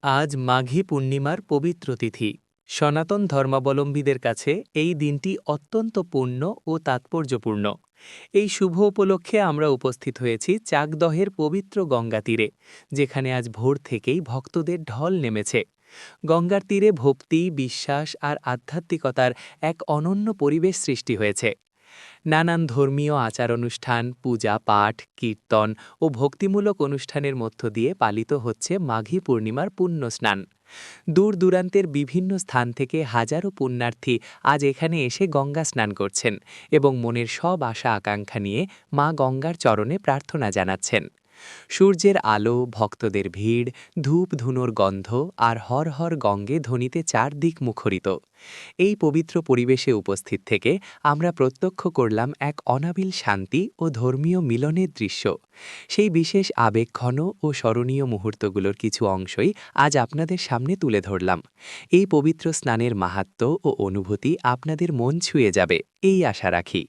আজ মাঘী পূর্ণিমার পবিত্র তিথি। সনাতন ধর্মাবলম্বীদের কাছে এই দিনটি অত্যন্ত পুণ্য ও তাৎপর্যপূর্ণ। এই শুভ উপলক্ষে আমরা উপস্থিত হয়েছি চাকদহের পবিত্র গঙ্গা তীরে, যেখানে আজ ভোর থেকেই ভক্তদের ঢল নেমেছে। গঙ্গার তীরে ভক্তি, বিশ্বাস আর আধ্যাত্মিকতার এক অনন্য পরিবেশ সৃষ্টি হয়েছে। নানান ধর্মীয় আচার অনুষ্ঠান, পূজা পাঠ, কীর্তন ও ভক্তিমূলক অনুষ্ঠানের মধ্য দিয়ে পালিত হচ্ছে মাঘী পূর্ণিমার পুণ্য স্নান। দূর দূরান্তের বিভিন্ন স্থান থেকে হাজারো পুণ্যার্থী আজ এখানে এসে গঙ্গা স্নান করছেন এবং মনের সব আশা আকাঙ্ক্ষা নিয়ে মা গঙ্গার চরণে প্রার্থনা জানাচ্ছেন। সূর্যের আলো, ভক্তদের ভিড়, ধূপ ধুনোর গন্ধ আর হর হর গঙ্গে ধ্বনিতে চারদিক মুখরিত। এই পবিত্র পরিবেশে উপস্থিত থেকে আমরা প্রত্যক্ষ করলাম এক অনাবিল শান্তি ও ধর্মীয় মিলনের দৃশ্য। সেই বিশেষ আবেগঘন ও স্মরণীয় মুহূর্তগুলোর কিছু অংশই আজ আপনাদের সামনে তুলে ধরলাম। এই পবিত্র স্নানের মাহাত্ম্য ও অনুভূতি আপনাদের মন ছুঁয়ে যাবে, এই আশা রাখি।